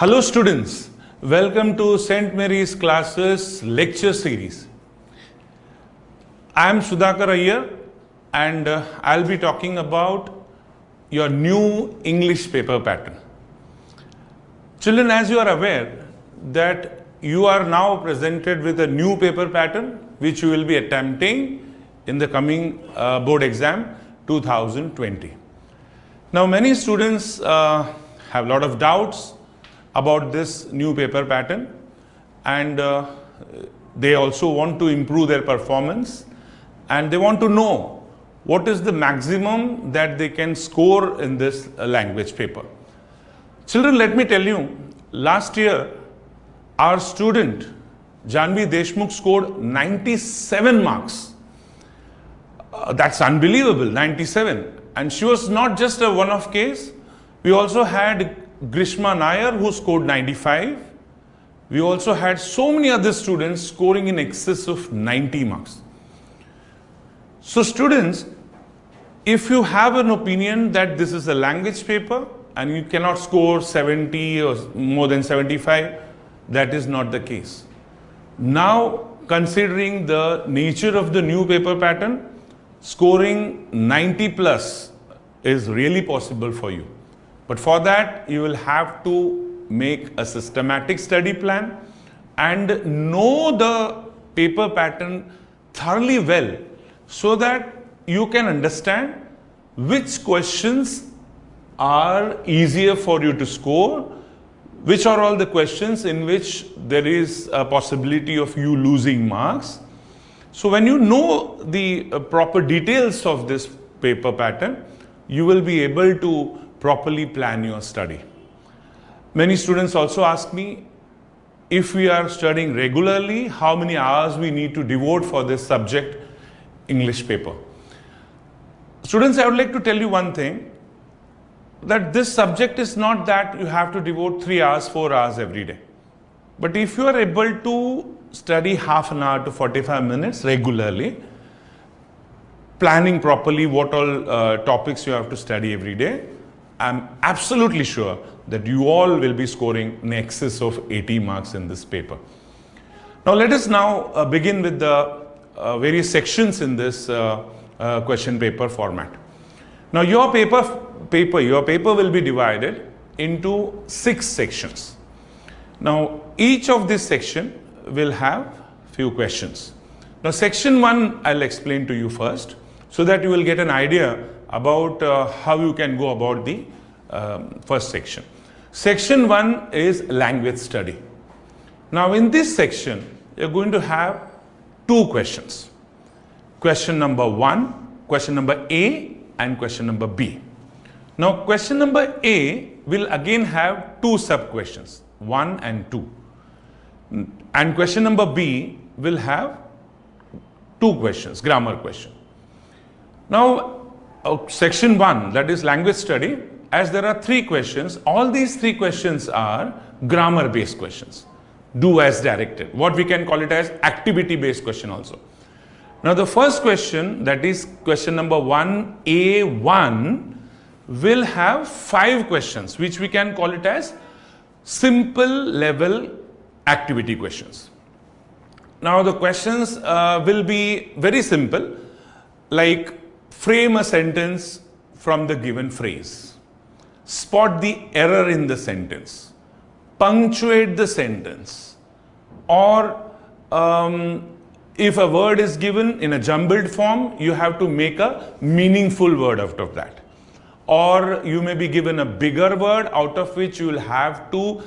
Hello students, welcome to St. Mary's classes lecture series. I am Sudhakar Iyer and I'll be talking about your new English paper pattern. Children, as you are aware that you are now presented with a new paper pattern which you will be attempting in the coming board exam 2020. Now many students have a lot of doubts about this new paper pattern and they also want to improve their performance and they want to know what is the maximum that they can score in this language paper. Children, let me tell you, last year our student Janvi Deshmukh scored 97 marks. That's unbelievable, 97. And she was not just a one-off case. We also had Grishma Nair who scored 95. We also had so many other students scoring in excess of 90 marks. So students, if you have an opinion that this is a language paper and you cannot score 70 or more than 75, that is not the case. Now, considering the nature of the new paper pattern, scoring 90 plus is really possible for you. But for that, you will have to make a systematic study plan and know the paper pattern thoroughly well so that you can understand which questions are easier for you to score, which are all the questions in which there is a possibility of you losing marks. So when you know the proper details of this paper pattern, you will be able to properly plan your study. Many students also ask me, if we are studying regularly, how many hours we need to devote for this subject, English paper. Students, I would like to tell you one thing, that this subject is not that you have to devote 3 hours, 4 hours every day. But if you are able to study half an hour to 45 minutes regularly, planning properly what all topics you have to study every day, I'm absolutely sure that you all will be scoring in excess of 80 marks in this paper. Now let us now begin with the various sections in this question paper format. Now your paper will be divided into 6 sections. Now each of this section will have few questions. Now section 1 I'll explain to you first so that you will get an idea about how you can go about the first section. Section 1 is language study. Now in this section, you're going to have 2 questions. Question number 1, question number A and question number B. Now question number A will again have 2 sub-questions, 1 and 2. And question number B will have 2 questions, grammar question. Now, section 1, that is language study, as there are 3 questions, all these 3 questions are grammar-based questions. Do as directed. What we can call it as activity-based question also. Now, the first question, that is question number 1A1, will have 5 questions, which we can call it as simple level activity questions. Now, the questions will be very simple, like frame a sentence from the given phrase, spot the error in the sentence, punctuate the sentence, or if a word is given in a jumbled form, you have to make a meaningful word out of that. Or you may be given a bigger word out of which you will have to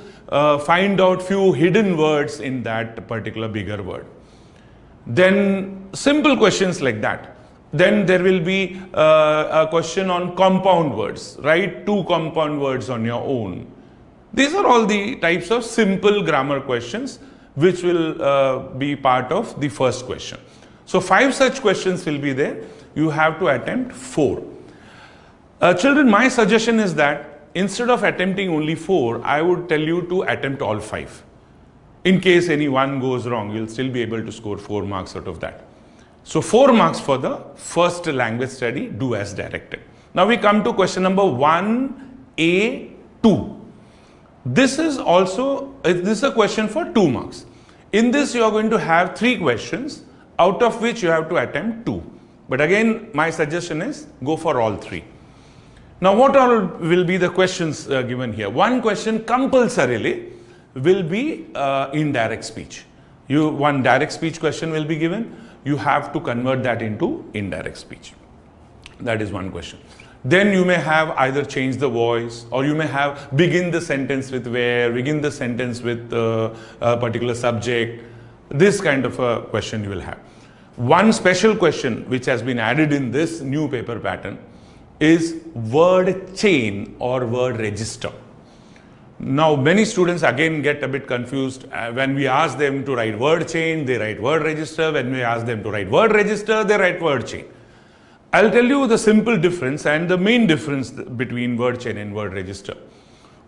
find out few hidden words in that particular bigger word. Then simple questions like that. Then there will be a question on compound words. Write 2 compound words on your own. These are all the types of simple grammar questions which will be part of the first question. So 5 such questions will be there. You have to attempt 4. Children, my suggestion is that instead of attempting only 4, I would tell you to attempt all 5. In case any one goes wrong, you'll still be able to score 4 marks out of that. So 4 marks for the first language study, do as directed. Now we come to question number 1A2. This is a question for 2 marks. In this you are going to have 3 questions, out of which you have to attempt 2. But again, my suggestion is go for all 3. Now what all will be the questions given here? One question compulsorily will be indirect speech. One direct speech question will be given. You have to convert that into indirect speech. That is one question. Then you may have either change the voice, or you may have begin the sentence with where, begin the sentence with a particular subject. This kind of a question you will have. One special question which has been added in this new paper pattern is word chain or word register. Now many students again get a bit confused. When we ask them to write word chain, they write word register. When we ask them to write word register, they write word chain. I'll tell you the simple difference and the main difference between word chain and word register.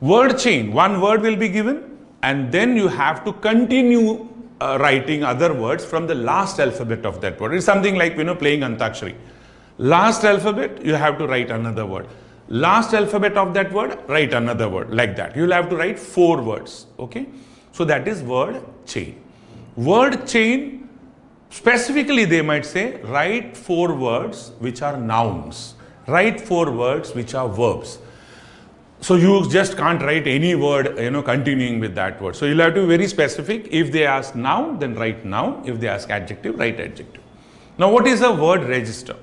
Word chain, one word will be given and then you have to continue writing other words from the last alphabet of that word. It's something like, playing Antakshari. Last alphabet, you have to write another word. Last alphabet of that word, write another word, like that. You'll have to write 4 words, okay? So that is word chain. Word chain, specifically they might say, write 4 words which are nouns. Write 4 words which are verbs. So you just can't write any word, continuing with that word. So you'll have to be very specific. If they ask noun, then write noun. If they ask adjective, write adjective. Now what is a word register?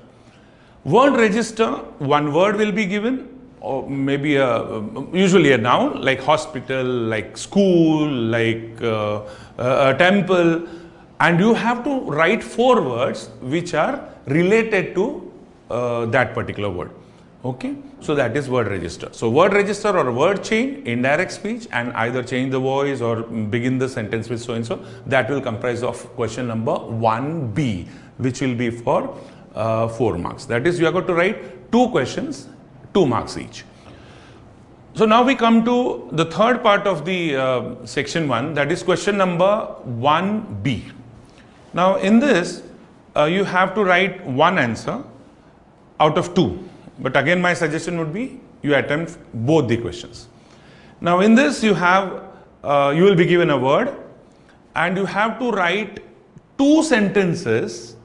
Word register, one word will be given, or maybe usually a noun, like hospital, like school, like a temple, and you have to write 4 words which are related to that particular word. Okay, so that is word register. So word register or word chain, indirect speech, and either change the voice or begin the sentence with so and so, that will comprise of question number 1B, which will be for 4 marks. That is, you are going to write 2 questions, 2 marks each. So now we come to the third part of the section 1, that is question number 1B. Now in this, you have to write one answer out of 2. But again, my suggestion would be you attempt both the questions. Now in this, you will be given a word and you have to write 2 sentences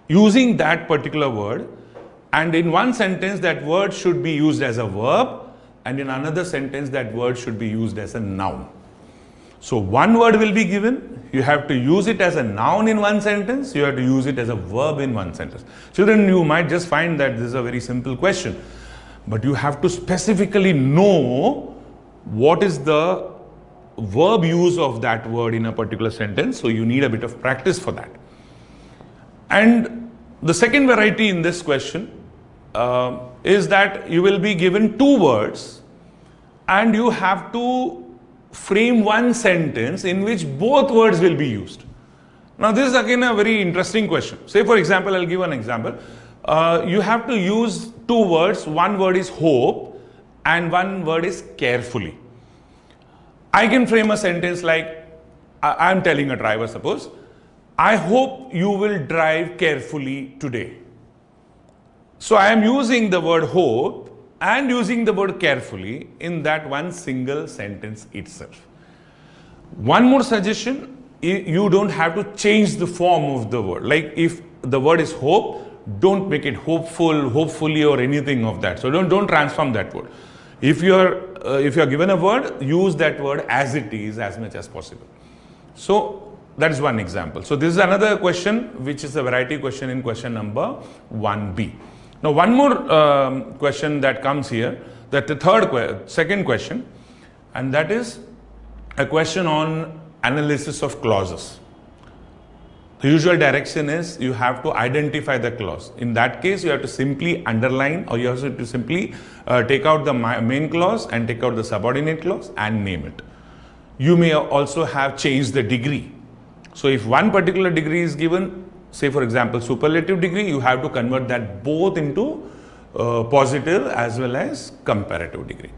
using that particular word, and in one sentence that word should be used as a verb, and in another sentence that word should be used as a noun. So one word will be given, you have to use it as a noun in one sentence, you have to use it as a verb in one sentence. Children, you might just find that this is a very simple question, but you have to specifically know what is the verb use of that word in a particular sentence, so you need a bit of practice for that. And the second variety in this question is that you will be given 2 words and you have to frame one sentence in which both words will be used. Now this is again a very interesting question. Say for example, I'll give an example. You have to use 2 words. One word is hope and one word is carefully. I can frame a sentence like, I'm telling a driver, suppose, I hope you will drive carefully today. So I am using the word hope and using the word carefully in that one single sentence itself. One more suggestion, you don't have to change the form of the word. Like if the word is hope, don't make it hopeful, hopefully, or anything of that. So don't transform that word. If you are given a word, use that word as it is as much as possible. So that is one example. So this is another question which is a variety question in question number 1B. Now one more question that comes here, that the second question, and that is a question on analysis of clauses. The usual direction is you have to identify the clause. In that case, you have to simply underline, or you have to simply take out the main clause and take out the subordinate clause and name it. You may also have changed the degree. So if one particular degree is given, say for example superlative degree, you have to convert that both into positive as well as comparative degree.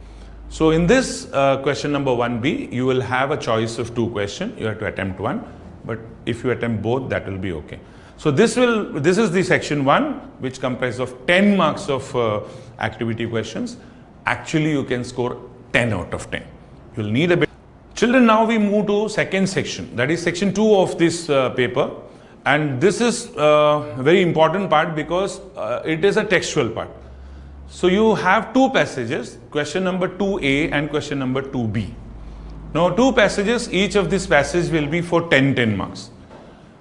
So in this question number 1B, you will have a choice of 2 questions. You have to attempt one, but if you attempt both, that will be okay. So this is the section 1, which comprises of 10 marks of activity questions. Actually, you can score 10 out of 10. You'll need a bit. Children, now we move to second section, that is section 2 of this paper, and this is a very important part because it is a textual part. So you have two passages, question number 2A and question number 2B. Now two passages, each of these passages will be for 10 marks.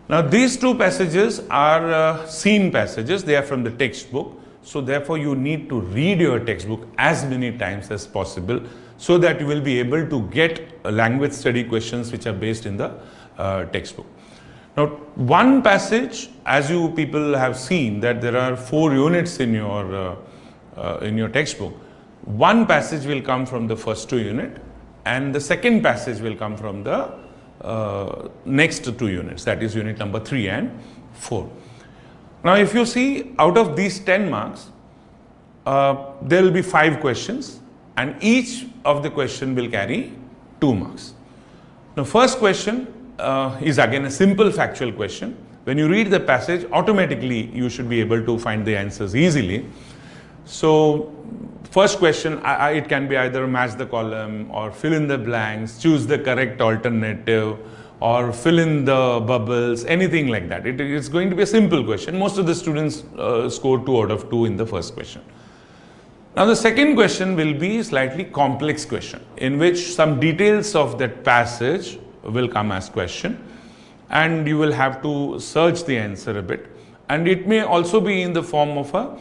Now these two passages are scene passages, they are from the textbook. So therefore you need to read your textbook as many times as possible so that you will be able to get language study questions which are based in the textbook. Now one passage, as you people have seen that there are 4 units in your textbook, one passage will come from the first 2 units and the second passage will come from the next 2 units, that is unit number 3 and 4. Now if you see, out of these 10 marks, there will be 5 questions and each of the question will carry 2 marks. Now first question is again a simple factual question. When you read the passage, automatically you should be able to find the answers easily. So first question, it can be either match the column or fill in the blanks, choose the correct alternative, or fill in the bubbles, anything like that. It is going to be a simple question. Most of the students score 2 out of 2 in the first question. Now the second question will be slightly complex question in which some details of that passage will come as question and you will have to search the answer a bit, and it may also be in the form of a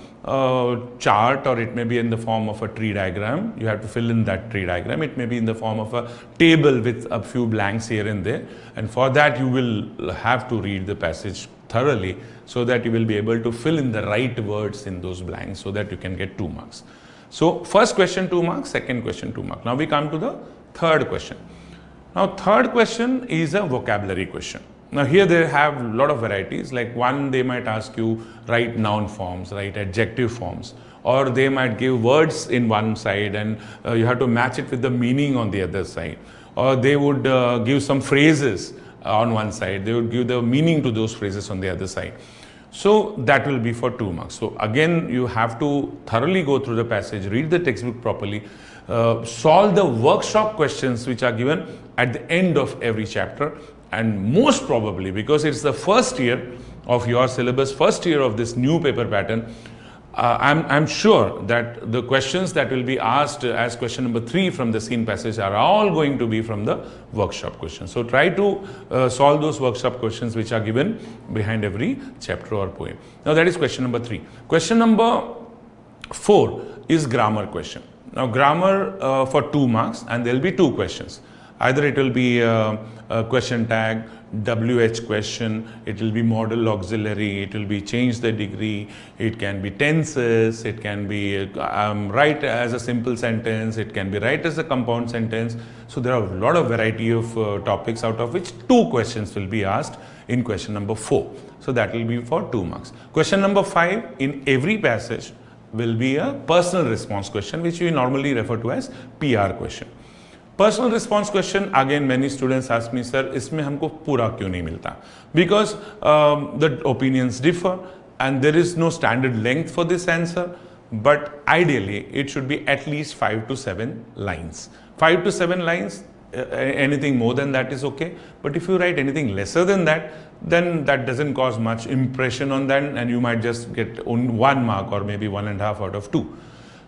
chart, or it may be in the form of a tree diagram. You have to fill in that tree diagram. It may be in the form of a table with a few blanks here and there, and for that you will have to read the passage thoroughly so that you will be able to fill in the right words in those blanks so that you can get 2 marks. So first question 2 marks, second question 2 marks. Now we come to the third question. Now third question is a vocabulary question. Now here they have a lot of varieties, like one they might ask you write noun forms, write adjective forms, or they might give words in one side and you have to match it with the meaning on the other side, or they would give some phrases on one side, they would give the meaning to those phrases on the other side. So that will be for 2 marks. So again you have to thoroughly go through the passage, read the textbook properly, solve the workshop questions which are given at the end of every chapter. And most probably, because it's the first year of your syllabus, first year of this new paper pattern, I'm sure that the questions that will be asked as question number 3 from the scene passage are all going to be from the workshop questions. So try to solve those workshop questions which are given behind every chapter or poem. Now that is question number 3. Question number 4 is grammar question. Now grammar for 2 marks, and there will be 2 questions. Either it will be a question tag, WH question, it will be modal auxiliary, it will be change the degree, it can be tenses, it can be write as a simple sentence, it can be write as a compound sentence. So there are a lot of variety of topics, out of which 2 questions will be asked in question number 4. So that will be for 2 marks. Question number 5, in every passage will be a personal response question, which we normally refer to as PR question. Personal response question, again many students ask me, sir, इसमें हमको पूरा क्यों नहीं मिलता? Because the opinions differ and there is no standard length for this answer, but ideally it should be at least 5 to 7 lines. 5 to 7 lines, anything more than that is okay, but if you write anything lesser than that, then that doesn't cause much impression on that and you might just get only 1 mark or maybe 1.5 out of 2.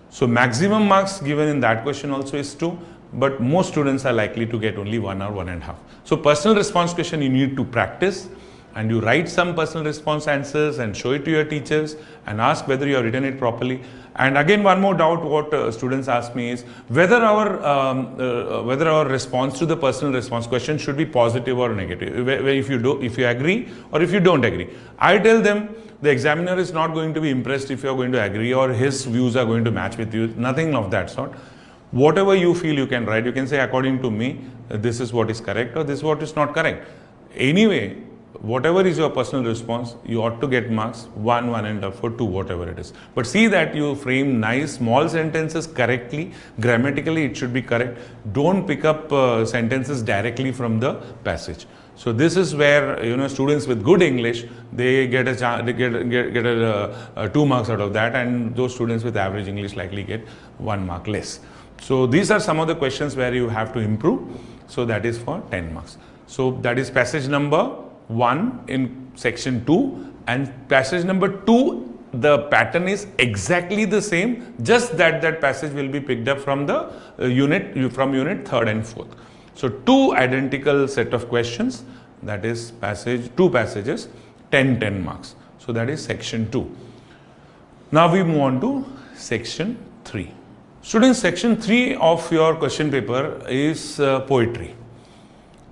So maximum marks given in that question also is 2. But most students are likely to get only 1 or 1.5. So personal response question you need to practice, and you write some personal response answers and show it to your teachers and ask whether you have written it properly. And again, one more doubt what students ask me is whether our response to the personal response question should be positive or negative, if you agree or if you don't agree. I tell them the examiner is not going to be impressed if you are going to agree or his views are going to match with you, nothing of that sort. Whatever you feel you can write, you can say according to me this is what is correct or this is what is not correct. Anyway, whatever is your personal response, you ought to get marks 1, 1.5 or 2, whatever it is. But see that you frame nice small sentences correctly, grammatically it should be correct. Don't pick up sentences directly from the passage. So this is where students with good English, they get a chance, they get 2 marks out of that, and those students with average English likely get 1 mark less. So these are some of the questions where you have to improve. So that is for 10 marks. So that is passage number 1 in section 2, and passage number 2, the pattern is exactly the same, just that that passage will be picked up from the unit 3rd and 4th. So 2 identical set of questions, that is 2 passages, 10 marks. So that is section 2. Now we move on to section 3. Students, section 3 of your question paper is poetry.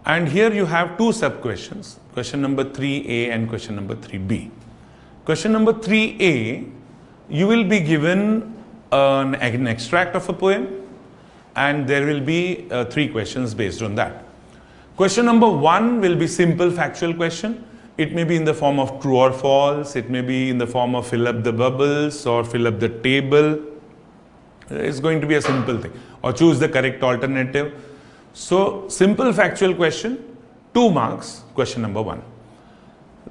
And here you have 2 sub questions, question number 3A and question number 3B. Question number 3A, you will be given an extract of a poem, and there will be 3 questions based on that. Question number 1 will be simple factual question. It may be in the form of true or false, it may be in the form of fill up the bubbles or fill up the table. It's going to be a simple thing, or choose the correct alternative. So simple factual question, 2 marks, question number 1.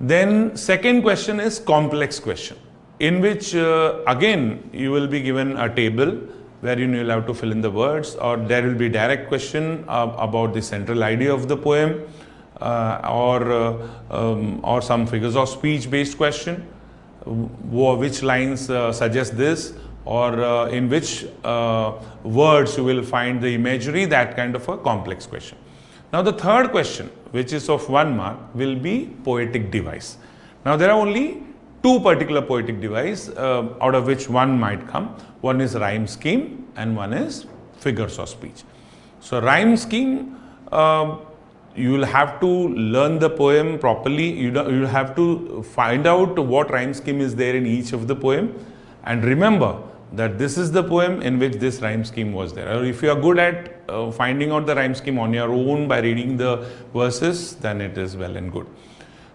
Then second question is complex question, in which again you will be given a table where you will have to fill in the words, or there will be direct question about the central idea of the poem, or some figures of speech based question, which lines suggest this, or in which words you will find the imagery, that kind of a complex question. Now the third question, which is of 1 mark, will be poetic device. Now there are only 2 particular poetic device, out of which 1 might come. One is rhyme scheme and one is figures of speech. So rhyme scheme, you will have to learn the poem properly. You will have to find out what rhyme scheme is there in each of the poem, and remember that this is the poem in which this rhyme scheme was there. Or if you are good at finding out the rhyme scheme on your own by reading the verses, then it is well and good.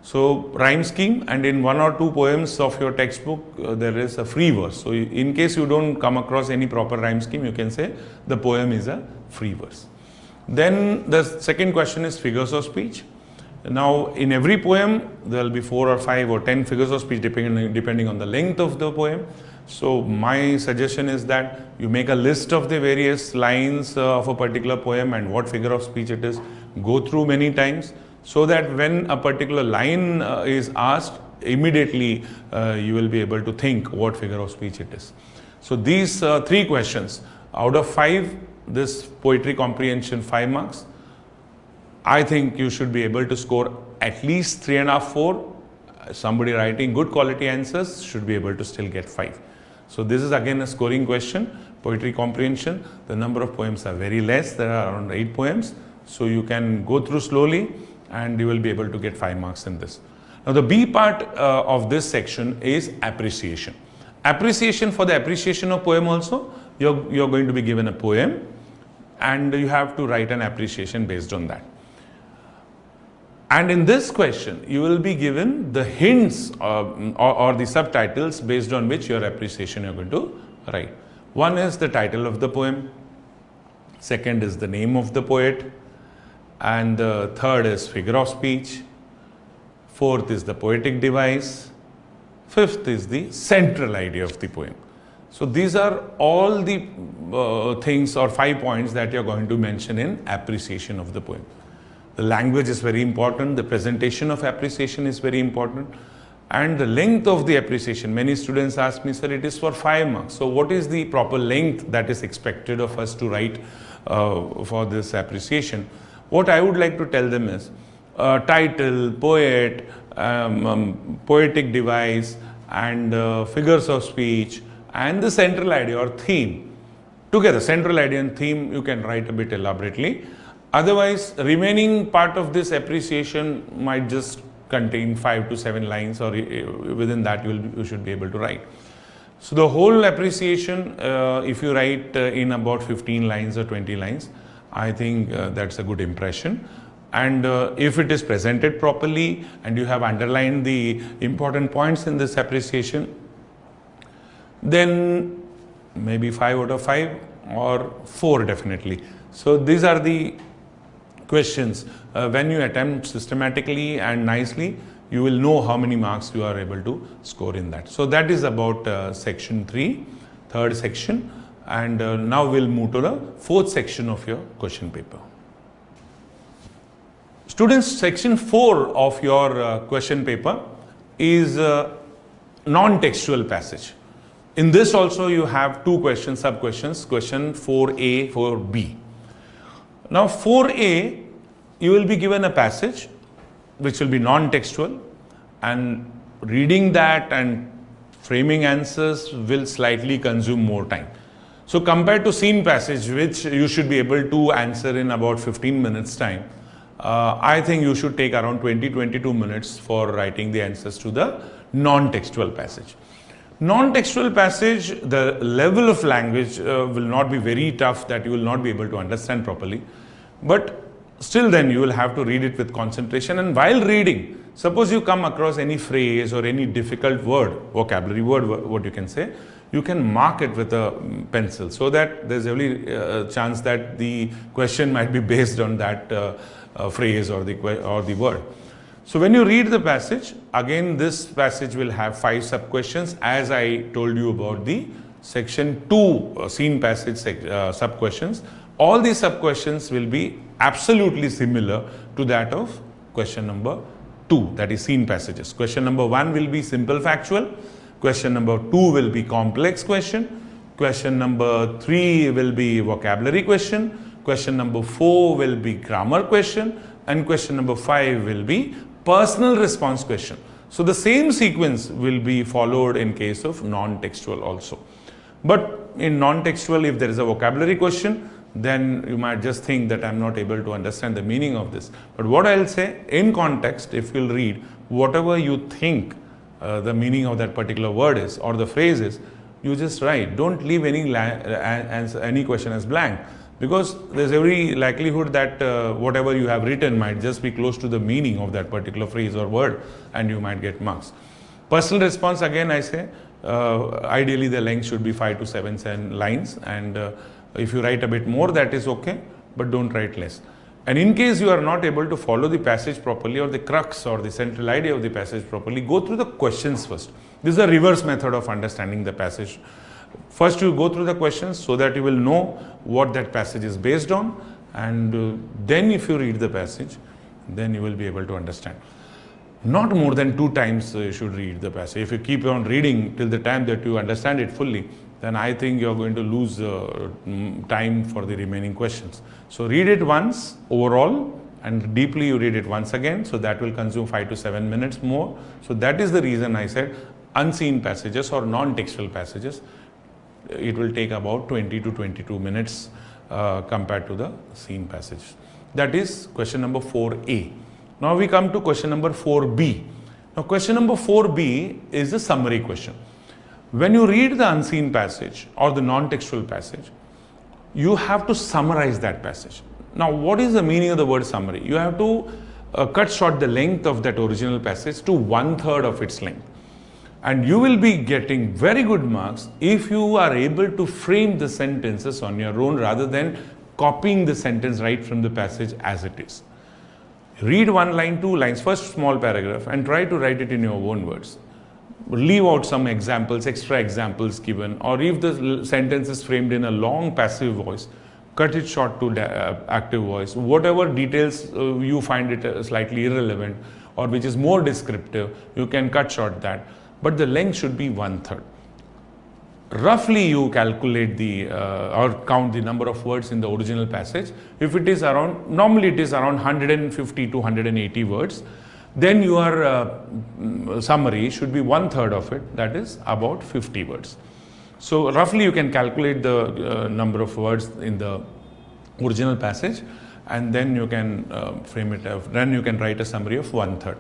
So rhyme scheme, and in 1 or 2 poems of your textbook there is a free verse. So in case you don't come across any proper rhyme scheme, you can say the poem is a free verse. Then the second question is figures of speech. Now in every poem there will be 4 or 5 or 10 figures of speech depending on the length of the poem. So my suggestion is that you make a list of the various lines of a particular poem and what figure of speech it is. Go through many times, so that when a particular line is asked, immediately you will be able to think what figure of speech it is. So these 3 questions out of 5, this poetry comprehension 5 marks, I think you should be able to score at least 3.5, 4. Somebody writing good quality answers should be able to still get 5. So this is again a scoring question, poetry comprehension. The number of poems are very less, there are around 8 poems. So you can go through slowly and you will be able to get 5 marks in this. Now the B part of this section is appreciation. Appreciation, for the appreciation of poem also, you're going to be given a poem and you have to write an appreciation based on that. And in this question, you will be given the hints or the subtitles based on which your appreciation you're going to write. One is the title of the poem, second is the name of the poet, and the third is figure of speech, fourth is the poetic device, fifth is the central idea of the poem. So these are all the things or 5 points that you're going to mention in appreciation of the poem. The language is very important, the presentation of appreciation is very important, and the length of the appreciation. Many students ask me, sir, it is for 5 marks. So what is the proper length that is expected of us to write for this appreciation? What I would like to tell them is title, poet, poetic device, and figures of speech, and the central idea or theme. Together, central idea and theme, you can write a bit elaborately. Otherwise, remaining part of this appreciation might just contain 5 to 7 lines, or within that you should be able to write. So the whole appreciation, if you write in about 15 lines or 20 lines, I think that's a good impression. And if it is presented properly and you have underlined the important points in this appreciation, then maybe 5 out of 5 or 4 definitely. So these are the questions. When you attempt systematically and nicely, you will know how many marks you are able to score in that. So that is about section 3, third section. And now we'll move to the fourth section of your question paper. Students, section 4 of your question paper is non-textual passage. In this also you have two questions, sub-questions, question 4A, 4B. Now 4A, you will be given a passage which will be non-textual, and reading that and framing answers will slightly consume more time. So compared to scene passage, which you should be able to answer in about 15 minutes time, I think you should take around 20-22 minutes for writing the answers to the non-textual passage. Non-textual passage, the level of language will not be very tough that you will not be able to understand properly, but still then you will have to read it with concentration. And while reading, suppose you come across any phrase or any difficult word, vocabulary word, what you can say, you can mark it with a pencil, so that there's every chance that the question might be based on that phrase or the word. So when you read the passage, again this passage will have 5 sub-questions, as I told you about the section 2 scene passage sub-questions. All these sub-questions will be absolutely similar to that of question number 2, that is scene passages. Question number 1 will be simple factual. Question number 2 will be complex question. Question number 3 will be vocabulary question. Question number 4 will be grammar question. And question number 5 will be personal response question. So the same sequence will be followed in case of non-textual also. But in non-textual, if there is a vocabulary question, then you might just think that I'm not able to understand the meaning of this. But what I'll say, in context, if you'll read whatever you think the meaning of that particular word is or the phrase is, you just write. Don't leave any question as blank, because there's every likelihood that whatever you have written might just be close to the meaning of that particular phrase or word, and you might get marks. Personal response, again I say, ideally the length should be 5 to 7 lines, and if you write a bit more, that is okay, but don't write less. And in case you are not able to follow the passage properly, or the crux or the central idea of the passage properly, go through the questions first. This is a reverse method of understanding the passage. First you go through the questions so that you will know what that passage is based on, and then if you read the passage, then you will be able to understand. Not more than 2 times you should read the passage. If you keep on reading till the time that you understand it fully, then I think you are going to lose time for the remaining questions. So read it once overall, and deeply you read it once again, so that will consume 5 to 7 minutes more. So that is the reason I said unseen passages or non-textual passages, it will take about 20 to 22 minutes compared to the seen passage. That is question number 4A. Now we come to question number 4B. Now question number 4B is a summary question. When you read the unseen passage or the non-textual passage, you have to summarize that passage. Now what is the meaning of the word summary? You have to cut short the length of that original passage to 1/3 of its length. And you will be getting very good marks if you are able to frame the sentences on your own rather than copying the sentence right from the passage as it is. Read 1 line, 2 lines, first small paragraph, and try to write it in your own words. Leave out some examples, extra examples given, or if the sentence is framed in a long passive voice, cut it short to active voice. Whatever details you find it slightly irrelevant or which is more descriptive, you can cut short that. But the length should be 1/3. Roughly you calculate the or count the number of words in the original passage. If it is around, normally it is around 150 to 180 words, then your summary should be 1/3 of it, that is about 50 words. So roughly you can calculate the number of words in the original passage, and then you can frame it up. Then you can write a summary of 1/3.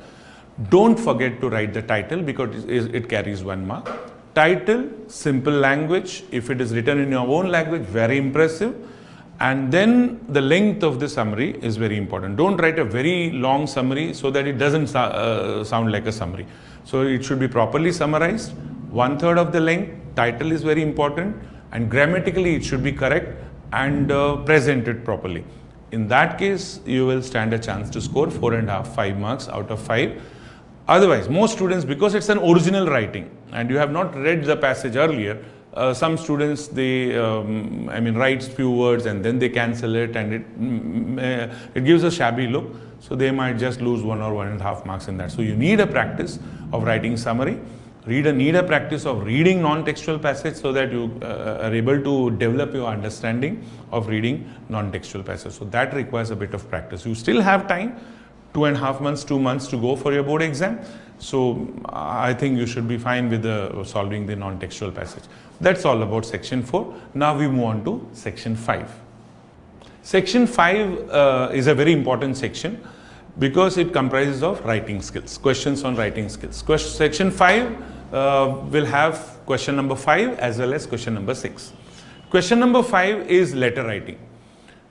Don't forget to write the title, because it carries 1 mark. Title, simple language. If it is written in your own language, very impressive. And then the length of the summary is very important. Don't write a very long summary so that it doesn't sound like a summary. So it should be properly summarized. 1/3 of the length. Title is very important, and grammatically it should be correct and presented properly. In that case, you will stand a chance to score 4.5, 5 marks out of 5. Otherwise, most students, because it's an original writing and you have not read the passage earlier, Some students, they write few words and then they cancel it, and it gives a shabby look. So they might just lose 1 or 1.5 marks in that. So you need a practice of writing summary. Need a practice of reading non-textual passage, so that you are able to develop your understanding of reading non-textual passage. So that requires a bit of practice. You still have time, 2.5 months, 2 months to go for your board exam. So I think you should be fine with solving the non-textual passage. That's all about section 4. Now we move on to section 5. Section 5 is a very important section because it comprises of writing skills, questions on writing skills. Section 5 will have question number 5 as well as question number 6. Question number 5 is letter writing.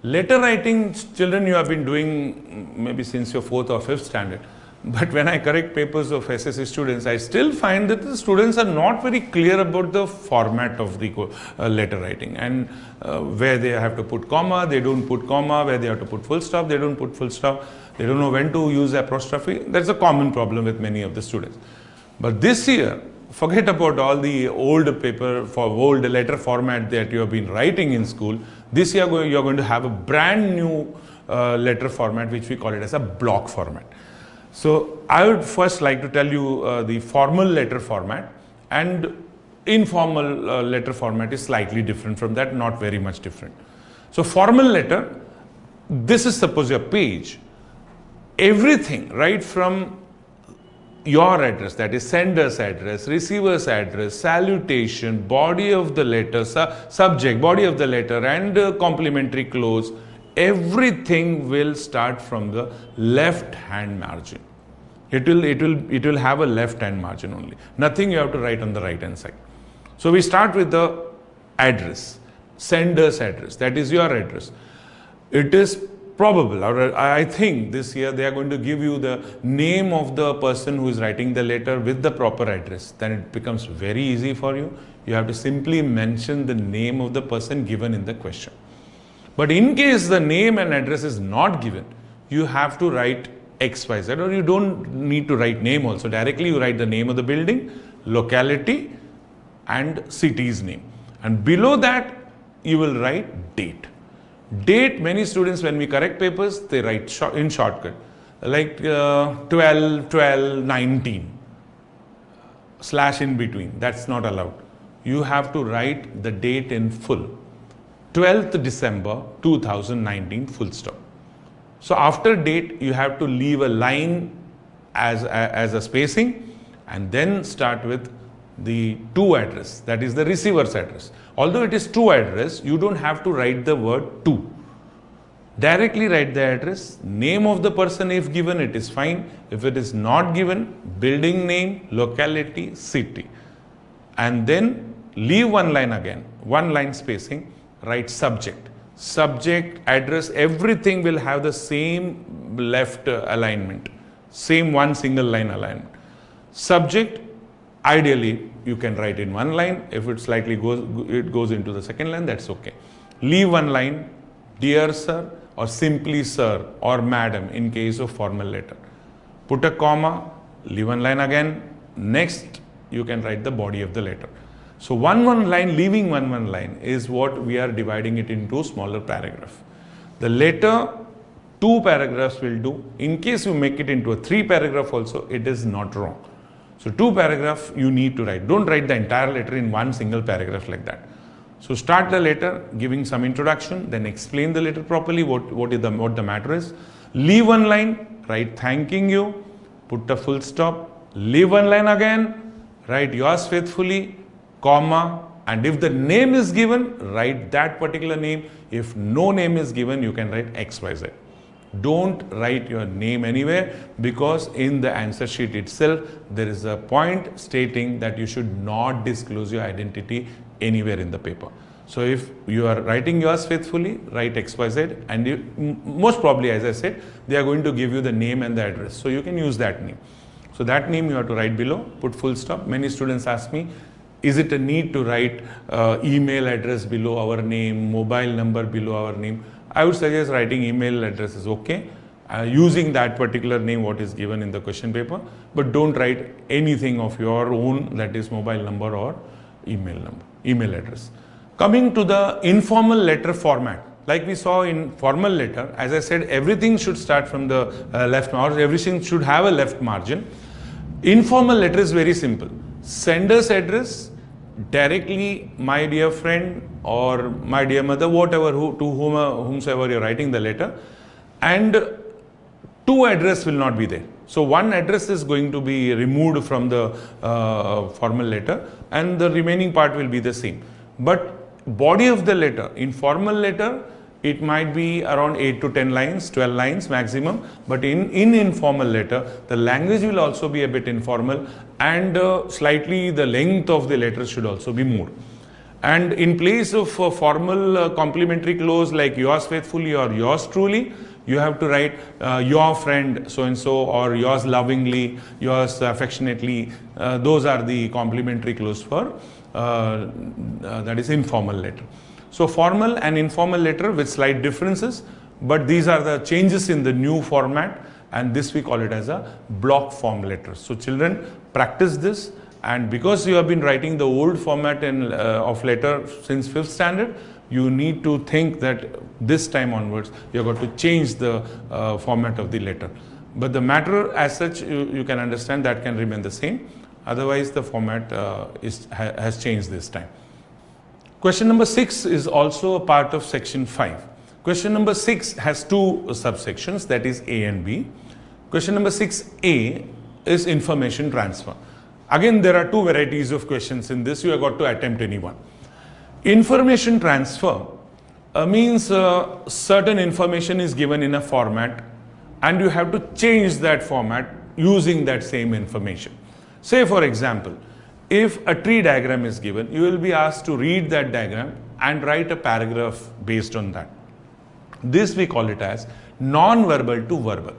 Letter writing, children, you have been doing maybe since your 4th or 5th standard. But when I correct papers of SSC students, I still find that the students are not very clear about the format of the letter writing, and where they have to put comma, they don't put comma, where they have to put full stop, they don't put full stop, they don't know when to use apostrophe. That's a common problem with many of the students. But this year, forget about all the old old letter format that you have been writing in school. This year you are going to have a brand new letter format, which we call it as a block format. So I would first like to tell you the formal letter format, and informal letter format is slightly different from that, not very much different. So formal letter, this is suppose your page. Everything right from your address, that is sender's address, receiver's address, salutation, body of the letter, subject, body of the letter, and complimentary clause, everything will start from the left hand margin. It will have a left hand margin only. Nothing you have to write on the right hand side. So we start with the address, sender's address, that is your address. It is probable, or I think this year they are going to give you the name of the person who is writing the letter with the proper address. Then it becomes very easy for you. You have to simply mention the name of the person given in the question. But in case the name and address is not given, you have to write XYZ, or you don't need to write name also. Directly you write the name of the building, locality, and city's name. And below that, you will write date. Date, many students, when we correct papers, they write in shortcut, like 12/12/19 / in between. That's not allowed. You have to write the date in full. 12th December 2019, full stop. So after date, you have to leave a line as a spacing, and then start with the to address, that is the receiver's address. Although it is to address, you don't have to write the word to. Directly write the address, name of the person if given, it is fine. If it is not given, building name, locality, city. And then leave one line again, one line spacing, write subject. Subject, address, everything will have the same left alignment, same one single line alignment. Subject, ideally you can write in one line. If it slightly goes into the second line, that's okay. Leave one line, dear sir, or simply sir or madam in case of formal letter. Put a comma, leave one line again. Next, you can write the body of the letter. So one line, leaving one line is what we are dividing it into smaller paragraph. The letter 2 paragraphs will do. In case you make it into a 3 paragraph also, it is not wrong. So 2 paragraph you need to write. Don't write the entire letter in one single paragraph like that. So start the letter giving some introduction, then explain the letter properly, what the matter is. Leave one line, write thanking you, put a full stop, leave one line again, write yours faithfully, comma, and if the name is given, write that particular name. If no name is given, you can write XYZ. Don't write your name anywhere, because in the answer sheet itself, there is a point stating that you should not disclose your identity anywhere in the paper. So if you are writing yours faithfully, write XYZ, and most probably, as I said, they are going to give you the name and the address. So you can use that name. So that name you have to write below, put full stop. Many students ask me, is it a need to write email address below our name, mobile number below our name? I would suggest writing email address is okay, using that particular name what is given in the question paper, but don't write anything of your own, that is mobile number or email number. email address. Coming to the informal letter format, like we saw in formal letter, as I said, everything should start from the left margin, everything should have a left margin. Informal letter is very simple. Sender's address, directly my dear friend or my dear mother, whatever, whomsoever you're writing the letter, and two address will not be there. So one address is going to be removed from the formal letter and the remaining part will be the same. But body of the letter, in formal letter, it might be around 8 to 10 lines, 12 lines maximum, but in informal letter, the language will also be a bit informal and slightly the length of the letter should also be more. And in place of formal complimentary clause like yours faithfully or yours truly, you have to write your friend so and so or yours lovingly, yours affectionately. Those are the complimentary clause for that is informal letter. So formal and informal letter with slight differences, but these are the changes in the new format, and this we call it as a block form letter. So children, practice this, and because you have been writing the old format of letter since 5th standard, you need to think that this time onwards you have got to change the format of the letter. But the matter as such, you can understand that can remain the same. Otherwise the format has changed this time. Question number 6 is also a part of section 5. Question number 6 has two subsections, that is A and B. Question number 6A is information transfer. Again, there are two varieties of questions in this. You have got to attempt any one. Information transfer means certain information is given in a format and you have to change that format using that same information. Say for example, if a tree diagram is given, you will be asked to read that diagram and write a paragraph based on that. This we call it as non-verbal to verbal.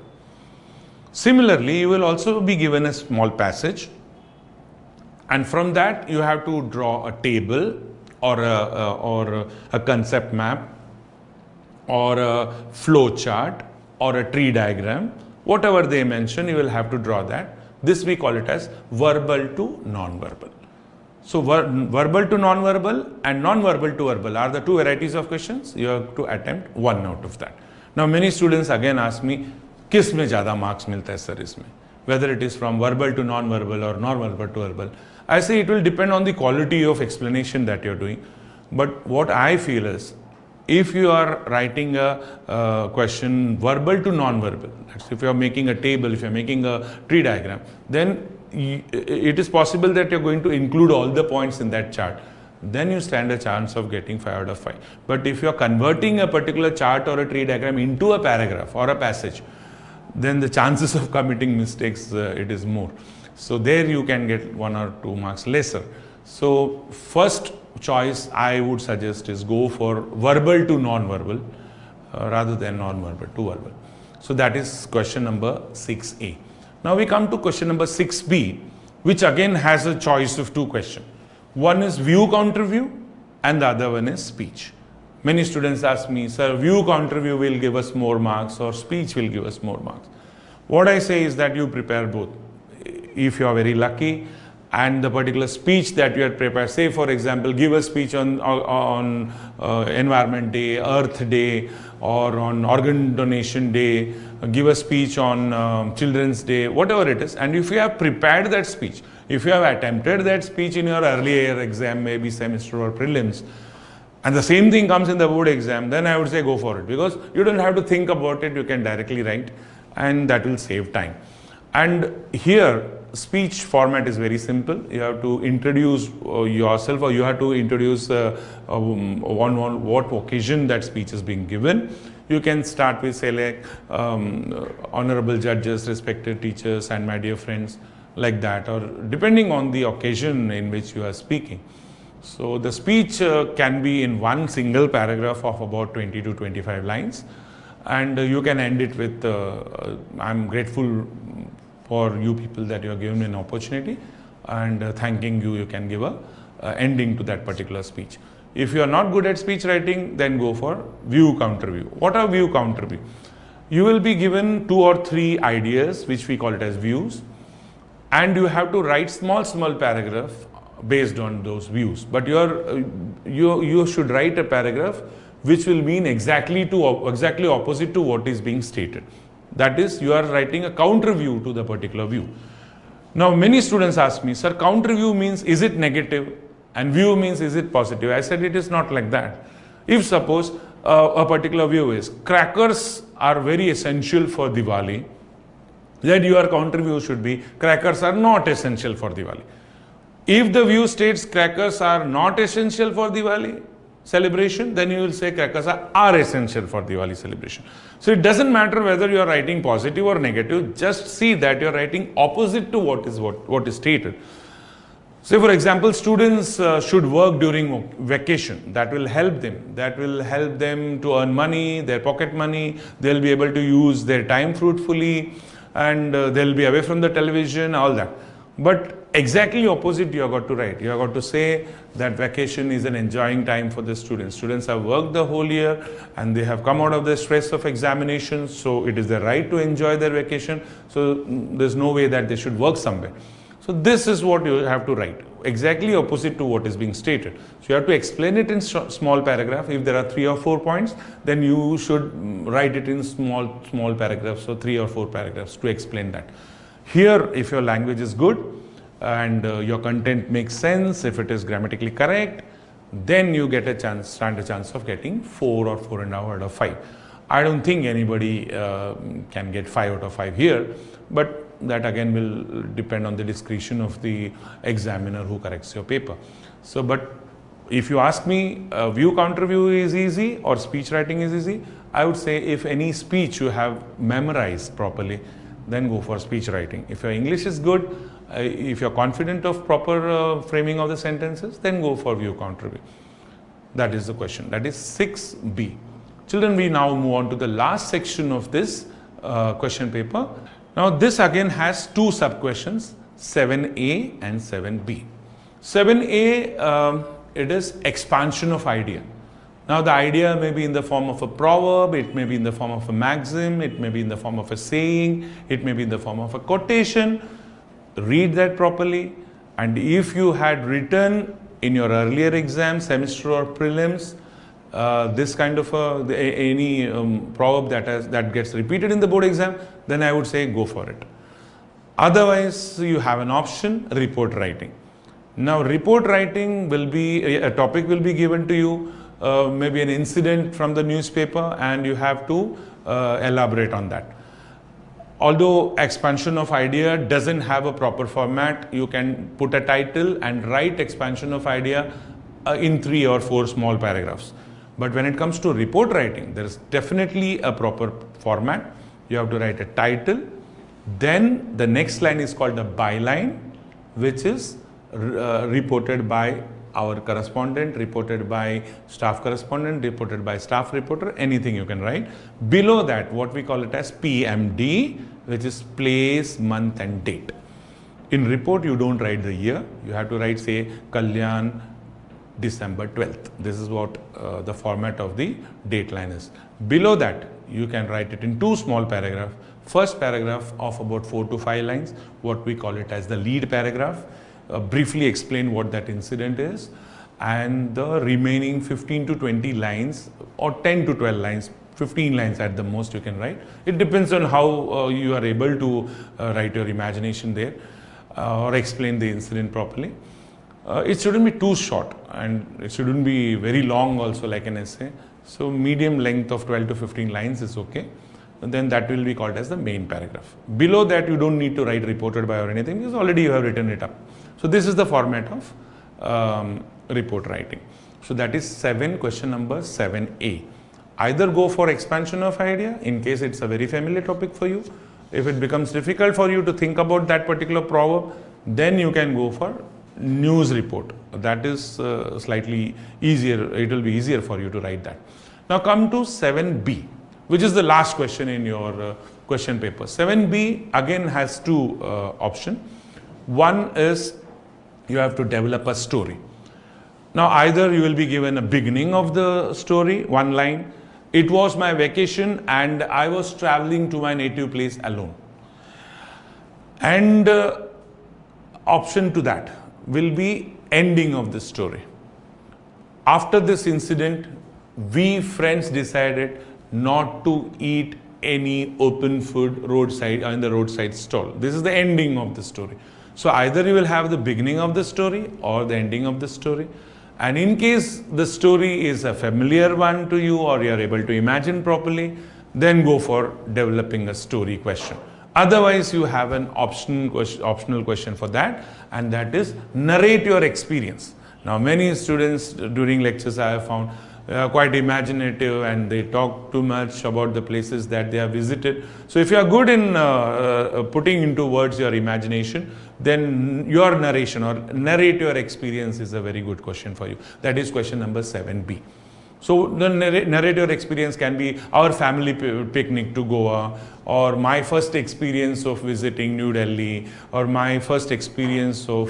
Similarly, you will also be given a small passage, and from that you have to draw a table or a concept map or a flow chart or a tree diagram. Whatever they mention, you will have to draw that. This we call it as verbal to non-verbal. So verbal to non-verbal and non-verbal to verbal are the two varieties of questions. You have to attempt one out of that. Now many students again ask me, किस में ज़्यादा marks मिलता है sir इसमें? Whether it is from verbal to non-verbal or non-verbal to verbal. I say it will depend on the quality of explanation that you are doing. But what I feel is, if you are writing a question verbal to non-verbal, that's if you are making a table, if you are making a tree diagram, then it is possible that you are going to include all the points in that chart. Then you stand a chance of getting 5 out of 5. But if you are converting a particular chart or a tree diagram into a paragraph or a passage, then the chances of committing mistakes, it is more. So there you can get 1 or 2 marks lesser. So first choice I would suggest is go for verbal to non-verbal rather than non-verbal to verbal. So that is question number 6A. Now we come to question number 6B, which again has a choice of 2 questions. One is view counter view and the other one is speech. Many students ask me, sir, view counter view will give us more marks or speech will give us more marks. What I say is that you prepare both. If you are very lucky and the particular speech that you have prepared, say for example, give a speech on Environment Day, Earth Day, or on Organ Donation Day, give a speech on Children's Day, whatever it is, and if you have prepared that speech, if you have attempted that speech in your earlier exam, maybe semester or prelims, and the same thing comes in the board exam, then I would say go for it, because you don't have to think about it, you can directly write, and that will save time. And here speech format is very simple. You have to introduce yourself, or you have to introduce on what occasion that speech is being given. You can start with, say, like honorable judges, respected teachers, and my dear friends, like that, or depending on the occasion in which you are speaking. So the speech can be in one single paragraph of about 20 to 25 lines, and you can end it with I'm grateful for you people that you have given me an opportunity, and thanking you, you can give a ending to that particular speech. If you are not good at speech writing, then go for view counter view. What are view counter view? You will be given 2 or 3 ideas, which we call it as views, and you have to write small paragraph based on those views. But you should write a paragraph which will mean exactly opposite to what is being stated. That is, you are writing a counter view to the particular view. Now, many students ask me, sir, counter view means is it negative and view means is it positive? I said it is not like that. If suppose a particular view is crackers are very essential for Diwali, then your counter view should be crackers are not essential for Diwali. If the view states crackers are not essential for Diwali celebration, then you will say crackers are essential for Diwali celebration. So it doesn't matter whether you are writing positive or negative, just see that you are writing opposite to what is stated. Say for example, students should work during vacation. That will help them. That will help them to earn money, their pocket money. They'll be able to use their time fruitfully, and they'll be away from the television, all that. But exactly opposite you have got to write. You have got to say that vacation is an enjoying time for the students. Students have worked the whole year and they have come out of the stress of examinations, so it is their right to enjoy their vacation. So there's no way that they should work somewhere. So this is what you have to write, exactly opposite to what is being stated. So you have to explain it in small paragraph. If there are 3 or 4 points, then you should write it in small paragraphs, so 3 or 4 paragraphs to explain that. Here, if your language is good and your content makes sense, if it is grammatically correct, then you get stand a chance of getting 4 or 4.5 out of 5. I don't think anybody can get 5 out of 5 here, but that again will depend on the discretion of the examiner who corrects your paper. So, but if you ask me, view counter view is easy or speech writing is easy, I would say if any speech you have memorized properly, then go for speech writing. If your English is good, if you're confident of proper framing of the sentences, then go for view counter view. That is the question. That is 6B. Children, we now move on to the last section of this question paper. Now this again has 2 sub-questions, 7A and 7B. 7A, it is expansion of idea. Now the idea may be in the form of a proverb, it may be in the form of a maxim, it may be in the form of a saying, it may be in the form of a quotation. Read that properly, and if you had written in your earlier exam, semester or prelims, this kind of any proverb that gets repeated in the board exam, then I would say go for it. Otherwise, you have an option, report writing. Now report writing will be, a topic will be given to you, maybe an incident from the newspaper, and you have to elaborate on that. Although expansion of idea doesn't have a proper format, you can put a title and write expansion of idea in 3 or 4 small paragraphs. But when it comes to report writing, there is definitely a proper format. You have to write a title, then the next line is called a byline, which is reported by our correspondent, reported by staff correspondent, reported by staff reporter, anything you can write. Below that, what we call it as PMD, which is place, month and date. In report, you don't write the year. You have to write, say, Kalyan, December 12th. This is what the format of the date line is. Below that, you can write it in 2 small paragraphs. First paragraph of about 4 to 5 lines, what we call it as the lead paragraph. Briefly explain what that incident is, and the remaining 15 to 20 lines or 10 to 12 lines, 15 lines at the most you can write. It depends on how you are able to write your imagination there or explain the incident properly. It shouldn't be too short, and it shouldn't be very long also like an essay. So medium length of 12 to 15 lines is okay. And then that will be called as the main paragraph. Below that, you don't need to write reported by or anything, because already you have written it up. So this is the format of report writing. So that is question number 7A. Either go for expansion of idea in case it's a very familiar topic for you. If it becomes difficult for you to think about that particular proverb, then you can go for news report. That is slightly easier. It will be easier for you to write that. Now come to 7B, which is the last question in your question paper. 7B again has 2 options. One is you have to develop a story. Now either you will be given a beginning of the story, 1 line. It was my vacation and I was traveling to my native place alone. And option to that will be ending of the story. After this incident, we friends decided not to eat any open food roadside in the roadside stall. This is the ending of the story. So either you will have the beginning of the story or the ending of the story. And in case the story is a familiar one to you or you are able to imagine properly, then go for developing a story question. Otherwise, you have an optional question for that, and that is narrate your experience. Now, many students during lectures I have found quite imaginative and they talk too much about the places that they have visited. So if you are good in putting into words your imagination, then your narration or narrate your experience is a very good question for you. That is question number 7B. So the narrate your experience can be our family picnic to Goa, or my first experience of visiting New Delhi, or my first experience of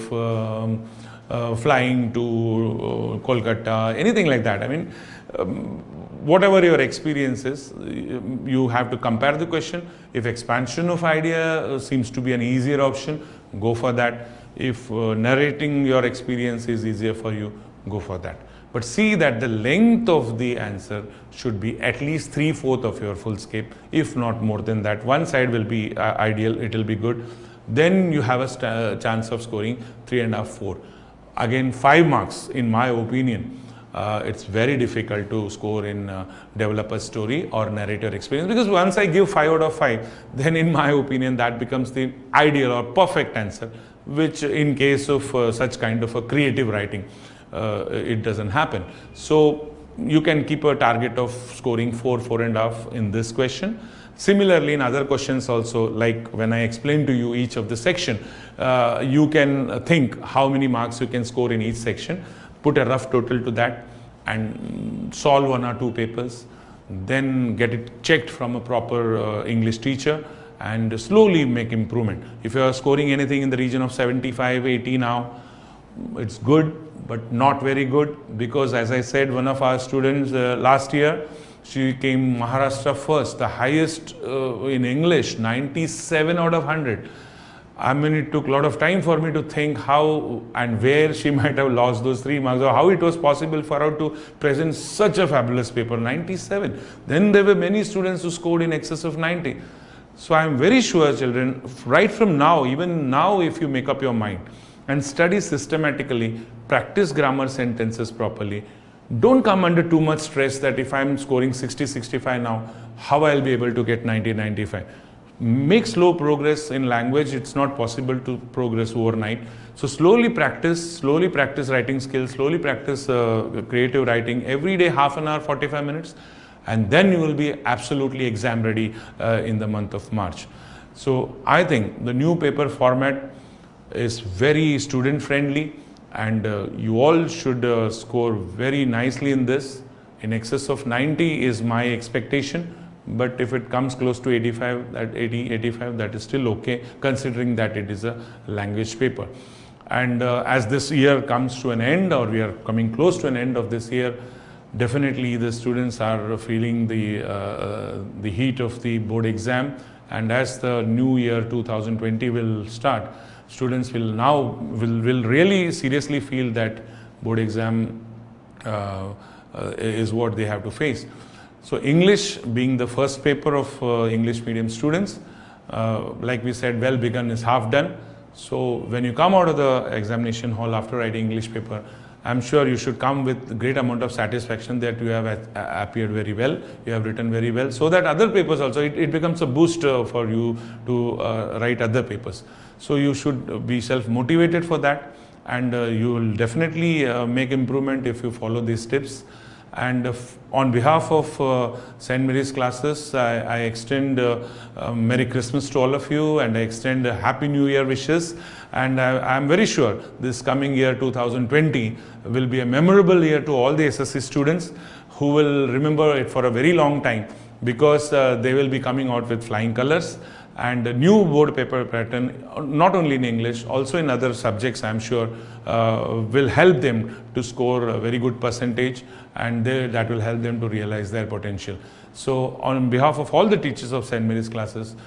flying to Kolkata, anything like that. I mean, whatever your experience is, you have to compare the question. If expansion of idea seems to be an easier option, go for that. If narrating your experience is easier for you, go for that. But see that the length of the answer should be at least 3/4 of your full scape, if not more than that. One side will be ideal, it will be good. Then you have a chance of scoring 3.5, 4. Again, 5 marks, in my opinion. It's very difficult to score in developer story or narrator experience, because once I give 5 out of 5, then in my opinion that becomes the ideal or perfect answer, which in case of such kind of a creative writing, it doesn't happen. So you can keep a target of scoring 4, 4.5 in this question. Similarly, in other questions also, like when I explained to you each of the section, you can think how many marks you can score in each section, put a rough total to that and solve 1 or 2 papers, then get it checked from a proper English teacher and slowly make improvement. If you are scoring anything in the region of 75, 80 now, it's good, but not very good, because as I said, one of our students last year, she came Maharashtra first, the highest in English, 97 out of 100. I mean, it took a lot of time for me to think how and where she might have lost those 3 marks, or how it was possible for her to present such a fabulous paper, 97. Then there were many students who scored in excess of 90. So I am very sure, children, right from now, even now, if you make up your mind and study systematically, practice grammar sentences properly, don't come under too much stress that if I am scoring 60, 65 now, how I will be able to get 90, 95. Make slow progress in language. It's not possible to progress overnight. So slowly practice writing skills, slowly practice creative writing every day, half an hour, 45 minutes, and then you will be absolutely exam ready in the month of March. So I think the new paper format is very student friendly, and you all should score very nicely in this. In excess of 90 is my expectation. But if it comes close to 85, that 80, 85, that is still okay, considering that it is a language paper. And as this year comes to an end, or we are coming close to an end of this year, definitely the students are feeling the heat of the board exam. And as the new year 2020 will start, students will now will really seriously feel that board exam is what they have to face. So English being the first paper of English medium students, like we said, well begun is half done. So when you come out of the examination hall after writing English paper, I'm sure you should come with a great amount of satisfaction that you have appeared very well, you have written very well, so that other papers also, it becomes a boost for you to write other papers. So you should be self-motivated for that, and you will definitely make improvement if you follow these tips. And on behalf of St. Mary's classes, I extend Merry Christmas to all of you, and I extend Happy New Year wishes. And I am very sure this coming year 2020 will be a memorable year to all the SSC students, who will remember it for a very long time, because they will be coming out with flying colors. And a new board paper pattern, not only in English, also in other subjects, I'm sure, will help them to score a very good percentage, and that will help them to realize their potential. So on behalf of all the teachers of St. Mary's classes,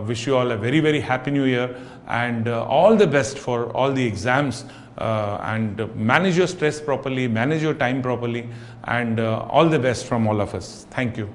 wish you all a very, very happy new year, and all the best for all the exams and manage your stress properly, manage your time properly, and all the best from all of us. Thank you.